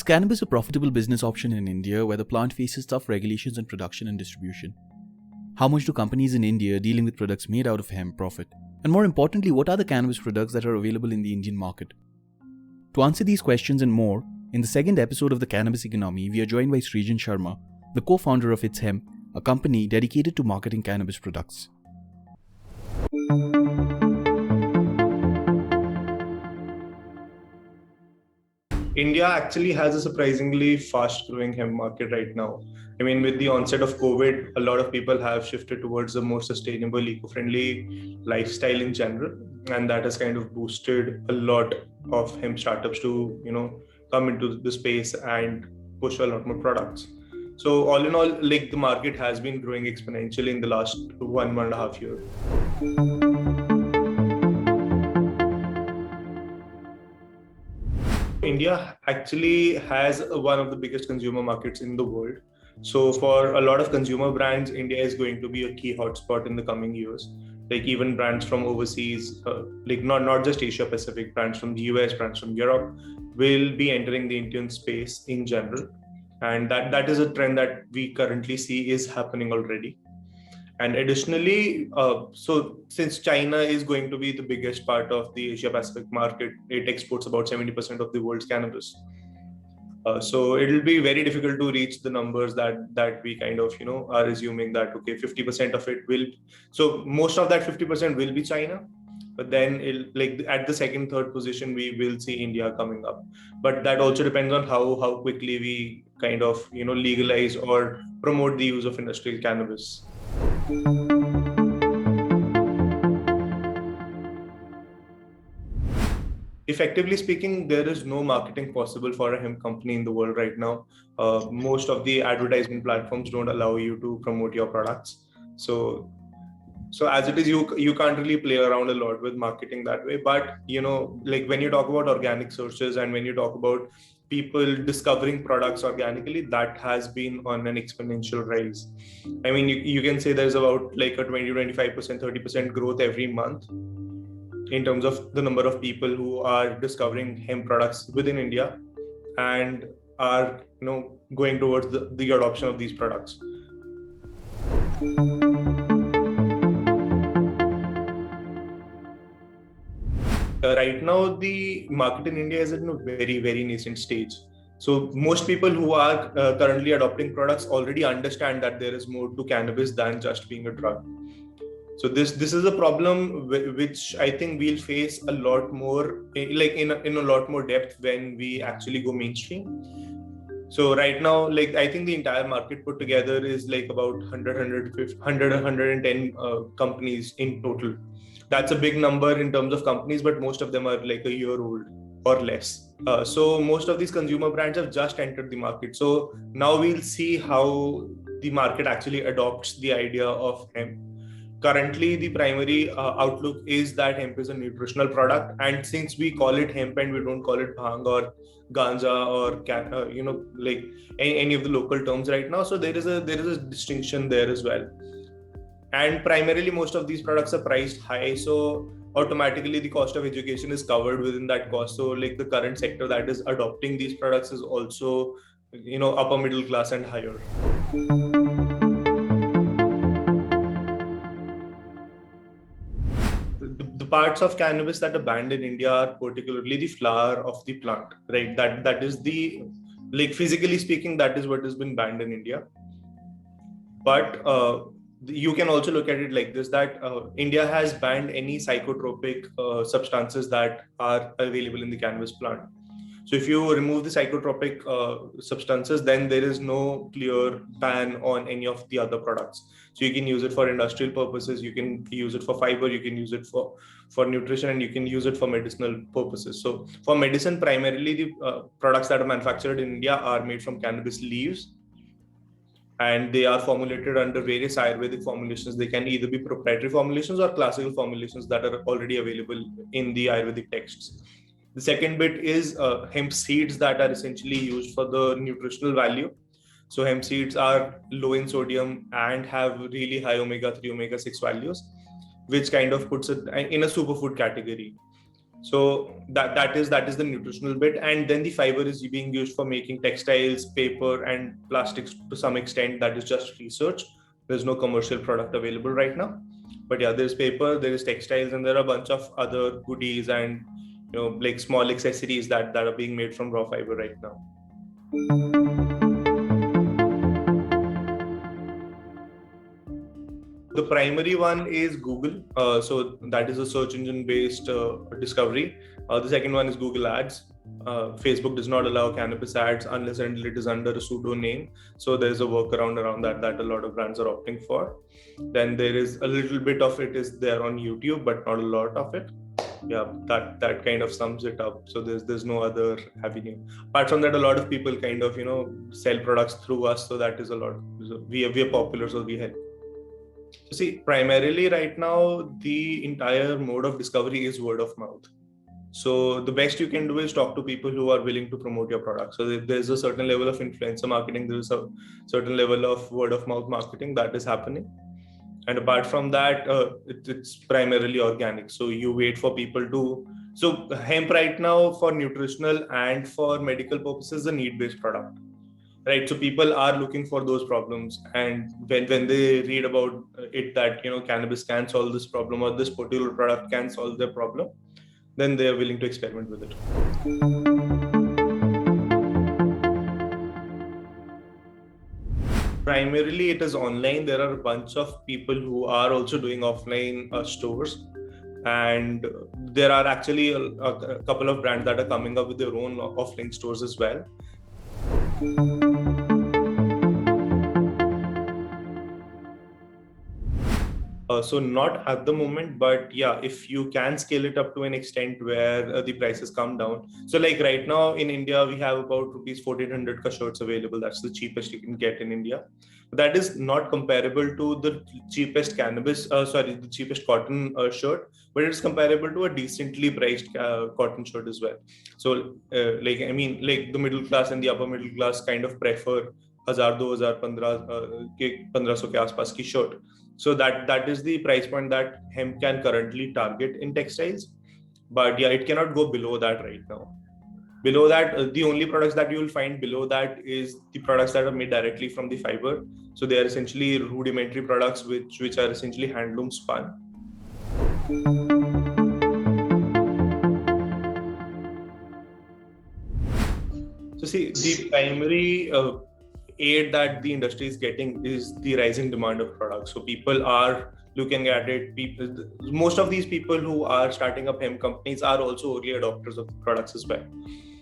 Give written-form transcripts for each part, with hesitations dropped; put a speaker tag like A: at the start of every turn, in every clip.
A: cannabis a profitable business option in India where the plant faces tough regulations in production and distribution? How much do companies in India dealing with products made out of hemp profit? And more importantly, what are the cannabis products that are available in the Indian market? To answer these questions and more, in the second episode of The Cannabis Economy, we are joined by Srijan Sharma, the co-founder of Its Hemp, a company dedicated to marketing cannabis products.
B: India actually has a surprisingly fast-growing hemp market right now. I mean, with the onset of COVID, a lot of people have shifted towards a more sustainable, eco-friendly lifestyle in general, and that has kind of boosted a lot of hemp startups to, come into the space and push a lot more products. So all in all, like the market has been growing exponentially in the last 1.5 years. India actually has one of the biggest consumer markets in the world. So for a lot of consumer brands, India is going to be a key hotspot in the coming years. Like even brands from overseas, like not just Asia Pacific, brands from the US, brands from Europe will be entering the Indian space in general. And that is a trend that we currently see is happening already. And additionally, so since China is going to be the biggest part of the Asia Pacific market, it exports about 70% of the world's cannabis. So it will be very difficult to reach the numbers that we kind of are assuming that 50% of it will. So most of that 50% will be China, but then like at the second, third position we will see India coming up. But that also depends on how quickly we kind of legalize or promote the use of industrial cannabis. Effectively speaking, there is no marketing possible for a hemp company in the world right now. Most of the advertisement platforms don't allow you to promote your products. So as it is, you can't really play around a lot with marketing that way. But like when you talk about organic searches and when you talk about people discovering products organically, that has been on an exponential rise. I mean, you can say there's about like a 20, 25%, 30% growth every month in terms of the number of people who are discovering hemp products within India and are going towards the adoption of these products. Right now, the market in India is in a very, very nascent stage. So most people who are currently adopting products already understand that there is more to cannabis than just being a drug. So this is a problem which I think we'll face a lot more, like in a lot more depth when we actually go mainstream. So right now, like I think the entire market put together is like about 110 companies in total. That's a big number in terms of companies, but most of them are like a year old or less. So most of these consumer brands have just entered the market. So now we'll see how the market actually adopts the idea of hemp. Currently, the primary outlook is that hemp is a nutritional product, and since we call it hemp and we don't call it bhang or ganja or like any of the local terms right now, so there is a distinction there as well. And primarily, most of these products are priced high, so automatically the cost of education is covered within that cost. So, like the current sector that is adopting these products is also upper middle class and higher. The parts of cannabis that are banned in India are particularly the flower of the plant, right? That is the, like physically speaking, that is what has been banned in India. But you can also look at it like this, that India has banned any psychotropic substances that are available in the cannabis plant. So if you remove the psychotropic substances, then there is no clear ban on any of the other products. So you can use it for industrial purposes, you can use it for fiber, you can use it for nutrition, and you can use it for medicinal purposes. So for medicine, primarily the products that are manufactured in India are made from cannabis leaves, and they are formulated under various Ayurvedic formulations. They can either be proprietary formulations or classical formulations that are already available in the Ayurvedic texts. The second bit is hemp seeds that are essentially used for the nutritional value. So hemp seeds are low in sodium and have really high omega-3, omega-6 values, which kind of puts it in a superfood category. So that is the nutritional bit, and then the fiber is being used for making textiles, paper, and plastics to some extent. That is just research. There's no commercial product available right now, but yeah, there's paper, there is textiles, and there are a bunch of other goodies and like small accessories that are being made from raw fiber right now. The primary one is Google. So that is a search engine based discovery. The second one is Google Ads. Facebook does not allow cannabis ads unless and until it is under a pseudo name. So there's a workaround around that a lot of brands are opting for. Then there is a little bit of it is there on YouTube, but not a lot of it. Yeah, that kind of sums it up. So there's no other avenue. Apart from that, a lot of people kind of sell products through us. So that is a lot. So we are popular, so we help. So see, primarily right now, the entire mode of discovery is word of mouth. So the best you can do is talk to people who are willing to promote your product. So there's a certain level of influencer marketing, there's a certain level of word of mouth marketing that is happening. And apart from that, it's primarily organic. So you wait for people to. So hemp right now for nutritional and for medical purposes is a need-based product. Right, so people are looking for those problems, and when they read about it that cannabis can solve this problem or this particular product can solve their problem, then they are willing to experiment with it. Primarily, it is online. There are a bunch of people who are also doing offline stores, and there are actually a couple of brands that are coming up with their own offline stores as well. So not at the moment, but yeah, if you can scale it up to an extent where the prices come down. So like right now in India, we have about rupees 1400 ka shirts available. That's the cheapest you can get in India. That is not comparable to the cheapest the cheapest cotton shirt, but it's comparable to a decently priced cotton shirt as well. So like the middle class and the upper middle class kind of prefer 1000, 2000, 1500 के आसपास की shirt. So that is the price point that hemp can currently target in textiles, but yeah, it cannot go below that right now. Below that, the only products that you will find below that is the products that are made directly from the fiber. So they are essentially rudimentary products which are essentially handloom spun. So see, the primary aid that the industry is getting is the rising demand of products. So people are looking at it. Most of these people who are starting up hemp companies are also early adopters of the products as well.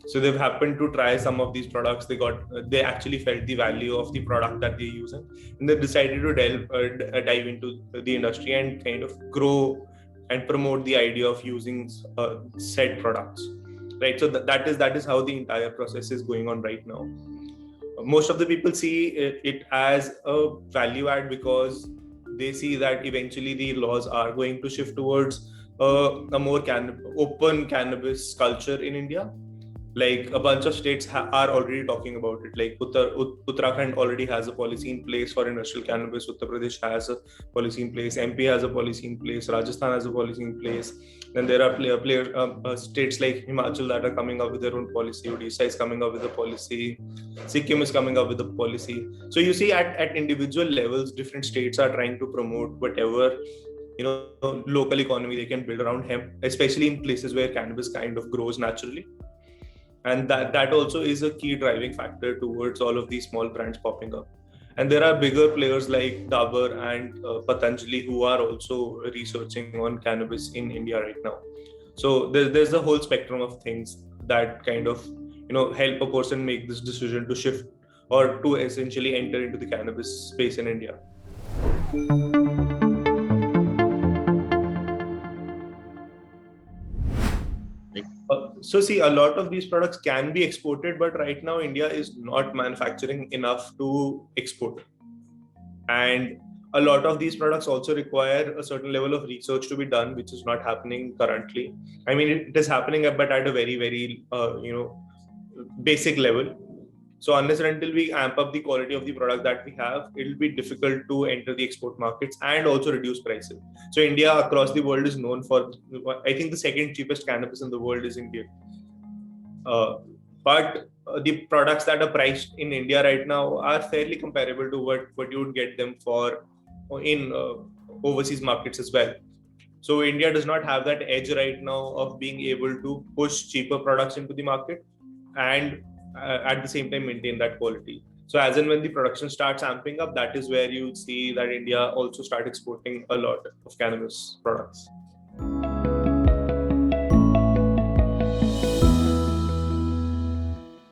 B: So they've happened to try some of these products. They actually felt the value of the product that they're using, and they decided to dive into the industry and kind of grow and promote the idea of using said products. Right. So that is how the entire process is going on right now. Most of the people see it as a value add because they see that eventually the laws are going to shift towards a more open cannabis culture in India. Like a bunch of states are already talking about it. Like Uttarakhand already has a policy in place for industrial cannabis. Uttar Pradesh has a policy in place. MP has a policy in place. Rajasthan has a policy in place. Then there are states like Himachal that are coming up with their own policy. Odisha is coming up with a policy. Sikkim is coming up with a policy. So you see at individual levels, different states are trying to promote whatever local economy they can build around hemp, especially in places where cannabis kind of grows naturally. And that also is a key driving factor towards all of these small brands popping up. And there are bigger players like Dabur and Patanjali who are also researching on cannabis in India right now. So there's a whole spectrum of things that kind of help a person make this decision to shift or to essentially enter into the cannabis space in India. So see, a lot of these products can be exported, but right now India is not manufacturing enough to export. And a lot of these products also require a certain level of research to be done, which is not happening currently. I mean, it is happening, but at a very, very, basic level. So unless and until we amp up the quality of the product that we have, it'll be difficult to enter the export markets and also reduce prices. So India across the world is known for, I think the second cheapest cannabis in the world is India. But the products that are priced in India right now are fairly comparable to what you would get them for in overseas markets as well. So India does not have that edge right now of being able to push cheaper products into the market and at the same time maintain that quality. So as and when the production starts amping up, that is where you see that India also start exporting a lot of cannabis products.